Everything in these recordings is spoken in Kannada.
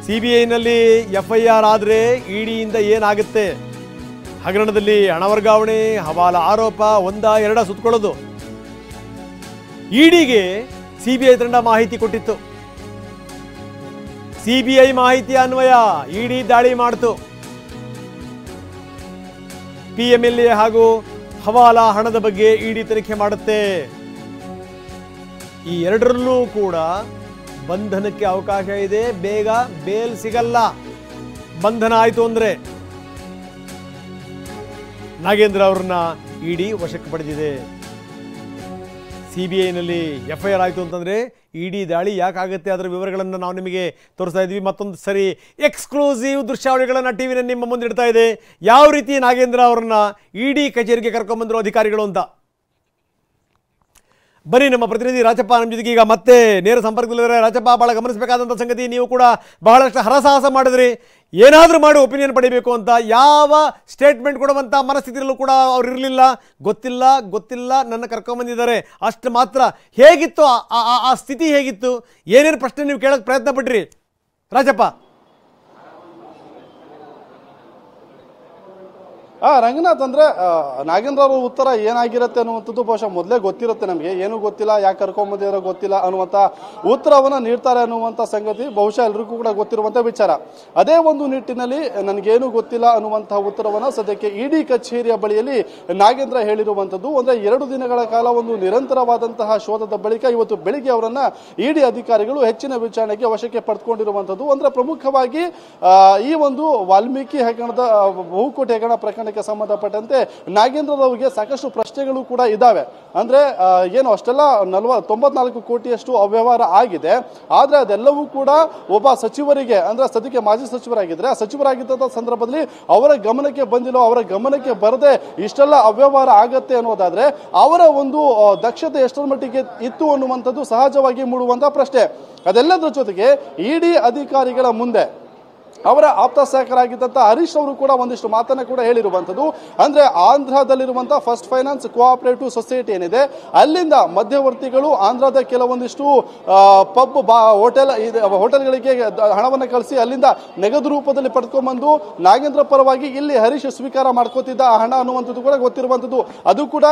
ಸಿಬಿಐನಲ್ಲಿ ಎಫ್ಐಆರ್ ಆದರೆ ಇಡಿಯಿಂದ ಏನಾಗುತ್ತೆ? ಹಗರಣದಲ್ಲಿ ಹಣ ವರ್ಗಾವಣೆ, ಹವಾಲಾ ಆರೋಪ ಒಂದ ಎರಡ ಸುತ್ತಕೊಳ್ಳೋದು. ಇಡಿಗೆ ಸಿಬಿಐ ತಂಡ ಮಾಹಿತಿ ಕೊಟ್ಟಿತ್ತು. ಸಿಬಿಐ ಮಾಹಿತಿ ಅನ್ವಯ ಇಡಿ ದಾಳಿ ಮಾಡಿತು. ಪಿಎಂಎಲ್ಎ ಹಾಗೂ ಹವಾಲಾ ಹಣದ ಬಗ್ಗೆ ಇಡಿ ತನಿಖೆ ಮಾಡುತ್ತೆ. ಈ ಎರಡರಲ್ಲೂ ಕೂಡ ಬಂಧನಕ್ಕೆ ಅವಕಾಶ ಇದೆ. ಬೇಗ ಬೇಲ್ ಸಿಗಲ್ಲ. ಬಂಧನ ಆಯಿತು ಅಂದ್ರೆ ನಾಗೇಂದ್ರ ಅವರನ್ನ ಇಡಿ ವಶಕ್ಕೆ ಪಡೆದಿದೆ. ಸಿಬಿಐನಲ್ಲಿ ಎಫ್ಐಆರ್ ಆಯಿತು ಅಂತಂದ್ರೆ ಇಡಿ ದಾಳಿ ಯಾಕಾಗುತ್ತೆ ಅದರ ವಿವರಗಳನ್ನು ನಾವು ನಿಮಗೆ ತೋರಿಸ್ತಾ ಇದ್ವಿ. ಮತ್ತೊಂದು ಸರಿ ಎಕ್ಸ್ಕ್ಲೂಸಿವ್ ದೃಶ್ಯಾವಳಿಗಳನ್ನು ಟಿವಿನ ನಿಮ್ಮ ಮುಂದೆ ಇಡ್ತಾ ಇದೆ. ಯಾವ ರೀತಿ ನಾಗೇಂದ್ರ ಅವರನ್ನ ಇಡಿ ಕಚೇರಿಗೆ ಕರ್ಕೊಂಡ್ಬಂದ್ರು ಅಧಿಕಾರಿಗಳು ಅಂತ. ಬನ್ನಿ, ನಮ್ಮ ಪ್ರತಿನಿಧಿ ರಾಜಪ್ಪ ನಮ್ಮ ಜೊತೆಗೆ ಈಗ ಮತ್ತೆ ನೇರ ಸಂಪರ್ಕದಲ್ಲಿದ್ದಾರೆ. ರಾಜಪ್ಪ, ಬಹಳ ಗಮನಿಸಬೇಕಾದಂಥ ಸಂಗತಿ, ನೀವು ಕೂಡ ಬಹಳಷ್ಟು ಹರಸಾಹಸ ಮಾಡಿದ್ರಿ, ಏನಾದರೂ ಮಾಡಿ ಒಪಿನಿಯನ್ ಪಡಿಬೇಕು ಅಂತ. ಯಾವ ಸ್ಟೇಟ್ಮೆಂಟ್ ಕೊಡುವಂಥ ಮನಸ್ಥಿತಿಯಲ್ಲೂ ಕೂಡ ಅವ್ರು ಇರಲಿಲ್ಲ. ಗೊತ್ತಿಲ್ಲ ನನ್ನ ಕರ್ಕೊಂಬಂದಿದ್ದಾರೆ ಅಷ್ಟು ಮಾತ್ರ. ಹೇಗಿತ್ತು ಆ ಸ್ಥಿತಿ? ಹೇಗಿತ್ತು? ಏನೇನು ಪ್ರಶ್ನೆ ನೀವು ಕೇಳೋಕ್ಕೆ ಪ್ರಯತ್ನ ಪಟ್ರಿ ರಾಜಪ್ಪ? ರಂಗನಾಥ್, ಅಂದ್ರೆ ನಾಗೇಂದ್ರ ಅವರ ಉತ್ತರ ಏನಾಗಿರುತ್ತೆ ಅನ್ನುವಂಥದ್ದು ಬಹುಶಃ ಮೊದಲೇ ಗೊತ್ತಿರುತ್ತೆ ನಮಗೆ. ಏನೂ ಗೊತ್ತಿಲ್ಲ, ಯಾಕೆ ಕರ್ಕೊಂಬಂದಿರೋ ಗೊತ್ತಿಲ್ಲ ಅನ್ನುವಂಥ ಉತ್ತರವನ್ನ ನೀಡ್ತಾರೆ ಅನ್ನುವಂಥ ಸಂಗತಿ ಬಹುಶಃ ಎಲ್ರಿಗೂ ಕೂಡ ಗೊತ್ತಿರುವಂಥ ವಿಚಾರ. ಅದೇ ಒಂದು ನಿಟ್ಟಿನಲ್ಲಿ ನನಗೇನು ಗೊತ್ತಿಲ್ಲ ಅನ್ನುವಂತಹ ಉತ್ತರವನ್ನ ಸದ್ಯಕ್ಕೆ ಇಡಿ ಕಚೇರಿಯ ಬಳಿಯಲ್ಲಿ ನಾಗೇಂದ್ರ ಹೇಳಿರುವಂಥದ್ದು. ಅಂದ್ರೆ 2 ದಿನಗಳ ಕಾಲ ಒಂದು ನಿರಂತರವಾದಂತಹ ಶೋಧದ ಬಳಿಕ ಇವತ್ತು ಬೆಳಿಗ್ಗೆ ಅವರನ್ನ ಇಡಿ ಅಧಿಕಾರಿಗಳು ಹೆಚ್ಚಿನ ವಿಚಾರಣೆಗೆ ವಶಕ್ಕೆ ಪಡೆದುಕೊಂಡಿರುವಂಥದ್ದು. ಅಂದ್ರೆ ಪ್ರಮುಖವಾಗಿ ಈ ಒಂದು ವಾಲ್ಮೀಕಿ ಹಗರಣದ ಬಹುಕೋಟಿ ಹಗರಣ ಪ್ರಕರಣ ಸಂಬಂಧಪಟ್ಟಂತೆ ನಾಗೇಂದ್ರ ಅವರಿಗೆ ಸಾಕಷ್ಟು ಪ್ರಶ್ನೆಗಳು ಕೂಡ ಇದಾವೆ. ಅಂದ್ರೆ ಏನು ಅಷ್ಟೆಲ್ಲ 94 ಕೋಟಿಯಷ್ಟು ಅವ್ಯವಹಾರ ಆಗಿದೆ. ಆದ್ರೆ ಅದೆಲ್ಲವೂ ಕೂಡ ಒಬ್ಬ ಸಚಿವರಿಗೆ, ಅಂದ್ರೆ ಸದ್ಯಕ್ಕೆ ಮಾಜಿ ಸಚಿವರಾಗಿದ್ರೆ ಆ ಸಚಿವರಾಗಿದ್ದ ಸಂದರ್ಭದಲ್ಲಿ ಅವರ ಗಮನಕ್ಕೆ ಬಂದಿಲ್ಲ. ಅವರ ಗಮನಕ್ಕೆ ಬರದೆ ಇಷ್ಟೆಲ್ಲ ಅವ್ಯವಹಾರ ಆಗತ್ತೆ ಅನ್ನೋದಾದ್ರೆ ಅವರ ಒಂದು ದಕ್ಷತೆ ಎಷ್ಟರ ಮಟ್ಟಿಗೆ ಇತ್ತು ಅನ್ನುವಂಥದ್ದು ಸಹಜವಾಗಿ ಮೂಡುವಂತಹ ಪ್ರಶ್ನೆ. ಅದೆಲ್ಲದರ ಜೊತೆಗೆ ಇಡಿ ಅಧಿಕಾರಿಗಳ ಮುಂದೆ ಅವರ ಆಪ್ತ ಸಹಕಾರಿಯಾಗಿದ್ದಂಥ ಹರೀಶ್ ಅವರು ಕೂಡ ಒಂದಿಷ್ಟು ಮಾತನ್ನ ಕೂಡ ಹೇಳಿರುವಂಥದ್ದು. ಅಂದ್ರೆ ಆಂಧ್ರದಲ್ಲಿರುವಂತಹ ಫಸ್ಟ್ ಫೈನಾನ್ಸ್ ಕೋಆಪರೇಟಿವ್ ಸೊಸೈಟಿ ಏನಿದೆ, ಅಲ್ಲಿಂದ ಮಧ್ಯವರ್ತಿಗಳು ಆಂಧ್ರದ ಕೆಲವೊಂದಿಷ್ಟು ಪಬ್, ಹೋಟೆಲ್ಗಳಿಗೆ ಹಣವನ್ನು ಕಳಿಸಿ ಅಲ್ಲಿಂದ ನಗದು ರೂಪದಲ್ಲಿ ಪಡೆದುಕೊಂಡ್ಬಂದು ನಾಗೇಂದ್ರ ಪರವಾಗಿ ಇಲ್ಲಿ ಹರೀಶ್ ಸ್ವೀಕಾರ ಮಾಡ್ಕೋತಿದ್ದ ಆ ಹಣ ಅನ್ನುವಂಥದ್ದು ಕೂಡ ಗೊತ್ತಿರುವಂಥದ್ದು. ಅದು ಕೂಡ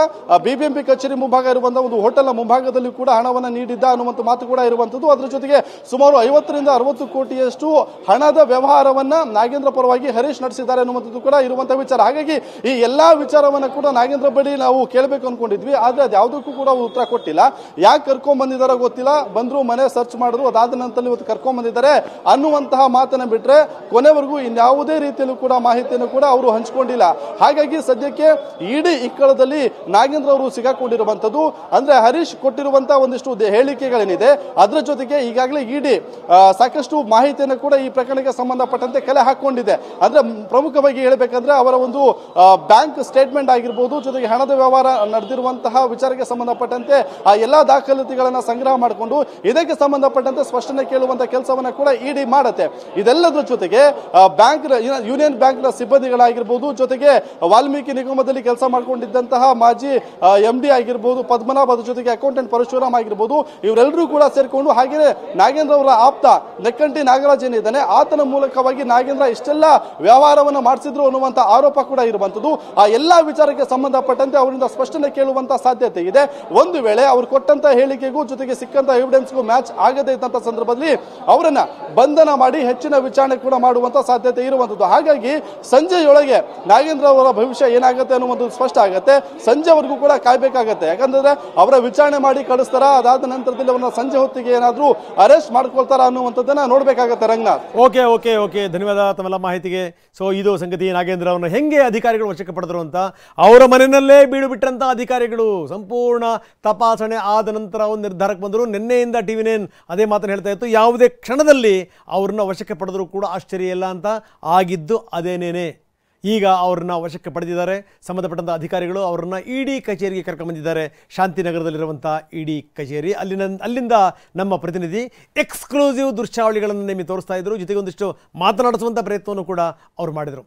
ಬಿಬಿಎಂಪಿ ಕಚೇರಿ ಮುಂಭಾಗ ಇರುವಂತಹ ಒಂದು ಹೋಟೆಲ್ನ ಮುಂಭಾಗದಲ್ಲಿ ಕೂಡ ಹಣವನ್ನು ನೀಡಿದ್ದ ಅನ್ನುವಂಥ ಮಾತು ಕೂಡ ಇರುವಂಥದ್ದು. ಅದರ ಜೊತೆಗೆ ಸುಮಾರು 50 ರಿಂದ 60 ಕೋಟಿಯಷ್ಟು ಹಣದ ವ್ಯವಹಾರ ನಾಗೇಂದ್ರ ಪರವಾಗಿ ಹರೀಶ್ ನಡೆಸಿದ್ದಾರೆ ಅನ್ನುವಂಥದ್ದು ಕೂಡ ಇರುವಂತಹ ವಿಚಾರ. ಹಾಗಾಗಿ ಈ ಎಲ್ಲಾ ವಿಚಾರವನ್ನ ಕೂಡ ನಾಗೇಂದ್ರ ಬಳಿ ನಾವು ಕೇಳಬೇಕು ಅನ್ಕೊಂಡಿದ್ವಿ. ಆದ್ರೆ ಅದು ಯಾವುದಕ್ಕೂ ಕೂಡ ಉತ್ತರ ಕೊಟ್ಟಿಲ್ಲ. ಯಾಕೆ ಕರ್ಕೊಂಡ್ ಬಂದಿದಾರೋ ಗೊತ್ತಿಲ್ಲ, ಬಂದ್ರು ಮನೆ ಸರ್ಚ್ ಮಾಡಿದ್ರು, ಅದಾದ ನಂತರ ಇವತ್ತು ಕರ್ಕೊಂಡ್ ಬಂದಿದ್ದಾರೆ ಅನ್ನುವಂತಹ ಮಾತನ್ನ ಬಿಟ್ರೆ ಕೊನೆವರೆಗೂ ಇನ್ಯಾವುದೇ ರೀತಿಯಲ್ಲೂ ಕೂಡ ಮಾಹಿತಿಯನ್ನು ಕೂಡ ಅವರು ಹಂಚಿಕೊಂಡಿಲ್ಲ. ಹಾಗಾಗಿ ಸದ್ಯಕ್ಕೆ ಇಡಿ ಇಕ್ಕಳದಲ್ಲಿ ನಾಗೇಂದ್ರ ಅವರು ಸಿಗಾಕೊಂಡಿರುವಂತದ್ದು. ಅಂದ್ರೆ ಹರೀಶ್ ಕೊಟ್ಟಿರುವಂತಹ ಒಂದಿಷ್ಟು ಹೇಳಿಕೆಗಳೇನಿದೆ ಅದರ ಜೊತೆಗೆ ಈಗಾಗಲೇ ಇಡಿ ಸಾಕಷ್ಟು ಮಾಹಿತಿಯನ್ನು ಕೂಡ ಈ ಪ್ರಕರಣಕ್ಕೆ ಸಂಬಂಧಪಟ್ಟಂತೆ ಕಲೆ ಹಾಕೊಂಡಿದೆ. ಅಂದ್ರೆ ಪ್ರಮುಖವಾಗಿ ಹೇಳಬೇಕಂದ್ರೆ ಅವರ ಒಂದು ಬ್ಯಾಂಕ್ ಸ್ಟೇಟ್ಮೆಂಟ್ ಆಗಿರ್ಬೋದು, ಜೊತೆಗೆ ಹಣದ ವ್ಯವಹಾರ ನಡೆದಿರುವಂತಹ ವಿಚಾರಕ್ಕೆ ಸಂಬಂಧಪಟ್ಟಂತೆ ಆ ಎಲ್ಲಾ ದಾಖಲಾತಿಗಳನ್ನ ಸಂಗ್ರಹ ಮಾಡಿಕೊಂಡು ಇದಕ್ಕೆ ಸಂಬಂಧಪಟ್ಟಂತೆ ಸ್ಪಷ್ಟನೆ ಕೇಳುವಂತಹ ಕೆಲಸವನ್ನ ಕೂಡ ಇಡಿ ಮಾಡುತ್ತೆ. ಇದೆಲ್ಲದರ ಜೊತೆಗೆ ಬ್ಯಾಂಕ್, ಯೂನಿಯನ್ ಬ್ಯಾಂಕ್ ನ ಸಿಬ್ಬಂದಿಗಳಾಗಿರ್ಬೋದು, ಜೊತೆಗೆ ವಾಲ್ಮೀಕಿ ನಿಗಮದಲ್ಲಿ ಕೆಲಸ ಮಾಡಿಕೊಂಡಿದ್ದಂತಹ ಮಾಜಿ MD ಆಗಿರ್ಬೋದು ಪದ್ಮನಾಭ, ಅದರ ಜೊತೆಗೆ ಅಕೌಂಟೆಂಟ್ ಪರಶುರಾಮ್ ಆಗಿರ್ಬೋದು, ಇವರೆಲ್ಲರೂ ಕೂಡ ಸೇರ್ಕೊಂಡು, ಹಾಗೆಯೇ ನಾಗೇಂದ್ರ ಅವರ ಆಪ್ತ ನೆಕ್ಕಂಟಿ ನಾಗರಾಜ್ ಏನಿದ್ದಾನೆ ಆತನ ಮೂಲಕವಾಗಿ ನಾಗೇಂದ್ರ ಇಷ್ಟೆಲ್ಲ ವ್ಯವಹಾರವನ್ನು ಮಾಡಿಸಿದ್ರು ಅನ್ನುವಂತ ಆರೋಪ ಕೂಡ ಇರುವಂತದ್ದು. ಆ ಎಲ್ಲಾ ವಿಚಾರಕ್ಕೆ ಸಂಬಂಧಪಟ್ಟಂತೆ ಅವರಿಂದ ಸ್ಪಷ್ಟನೆ ಕೇಳುವಂತ ಸಾಧ್ಯತೆ ಇದೆ. ಒಂದು ವೇಳೆ ಅವರು ಕೊಟ್ಟಂತ ಹೇಳಿಕೆಗೂ ಜೊತೆಗೆ ಸಿಕ್ಕಂತ ಎವಿಡೆನ್ಸ್ಗೂ ಮ್ಯಾಚ್ ಆಗದೇ ಇದ್ದಂತ ಸಂದರ್ಭದಲ್ಲಿ ಅವರನ್ನ ಬಂಧನ ಮಾಡಿ ಹೆಚ್ಚಿನ ವಿಚಾರಣೆ ಕೂಡ ಮಾಡುವಂತ ಸಾಧ್ಯತೆ ಇರುವಂತದ್ದು. ಹಾಗಾಗಿ ಸಂಜೆಯೊಳಗೆ ನಾಗೇಂದ್ರ ಅವರ ಭವಿಷ್ಯ ಏನಾಗುತ್ತೆ ಅನ್ನುವುದು ಸ್ಪಷ್ಟ ಆಗುತ್ತೆ. ಸಂಜೆವರೆಗೂ ಕೂಡ ಕಾಯ್ಬೇಕಾಗತ್ತೆ. ಯಾಕಂದ್ರೆ ಅವರ ವಿಚಾರಣೆ ಮಾಡಿ ಕಳಿಸ್ತಾರ, ಅದಾದ ನಂತರದಲ್ಲಿ ಅವರನ್ನ ಸಂಜೆ ಹೊತ್ತಿಗೆ ಏನಾದ್ರೂ ಅರೆಸ್ಟ್ ಮಾಡ್ಕೊಳ್ತಾರ ಅನ್ನುವಂಥದ್ದನ್ನ ನೋಡ್ಬೇಕಾಗತ್ತೆ. ರಂಗನಾಥ್, ಓಕೆ, ಧನ್ಯವಾದ ತಮ್ಮೆಲ್ಲ ಮಾಹಿತಿಗೆ. ಸೊ ಇದು ಸಂಗತಿ, ನಾಗೇಂದ್ರ ಅವರನ್ನು ಹೆಂಗೆ ಅಧಿಕಾರಿಗಳು ವಶಕ್ಕೆ ಪಡೆದರು ಅಂತ. ಅವರ ಮನೆಯಲ್ಲೇ ಬೀಡು ಬಿಟ್ಟಂತ ಅಧಿಕಾರಿಗಳು ಸಂಪೂರ್ಣ ತಪಾಸಣೆ ಆದ ನಂತರ ಒಂದು ನಿರ್ಧಾರಕ್ಕೆ ಬಂದರು. ನಿನ್ನೆಯಿಂದ TV9 ಅದೇ ಮಾತನ್ನು ಹೇಳ್ತಾ ಇತ್ತು. ಯಾವುದೇ ಕ್ಷಣದಲ್ಲಿ ಅವ್ರನ್ನ ವಶಕ್ಕೆ ಪಡೆದರೂ ಕೂಡ ಆಶ್ಚರ್ಯ ಇಲ್ಲ ಅಂತ. ಆಗಿದ್ದು ಅದೇನೇನೆ. ಈಗ ಅವ್ರನ್ನ ವಶಕ್ಕೆ ಪಡೆದಿದ್ದಾರೆ ಸಂಬಂಧಪಟ್ಟಂಥ ಅಧಿಕಾರಿಗಳು. ಅವರನ್ನು ಇಡಿ ಕಚೇರಿಗೆ ಕರ್ಕೊಂಡ್ಬಂದಿದ್ದಾರೆ. ಶಾಂತಿನಗರದಲ್ಲಿರುವಂಥ ಇಡಿ ಕಚೇರಿ. ಅಲ್ಲಿಂದ ನಮ್ಮ ಪ್ರತಿನಿಧಿ ಎಕ್ಸ್ಕ್ಲೂಸಿವ್ ದೃಶ್ಯಾವಳಿಗಳನ್ನು ನಿಮಗೆ ತೋರಿಸ್ತಾ ಇದ್ರು. ಜೊತೆಗೆ ಒಂದಿಷ್ಟು ಮಾತನಾಡಿಸುವಂಥ ಪ್ರಯತ್ನವನ್ನು ಕೂಡ ಅವರು ಮಾಡಿದರು.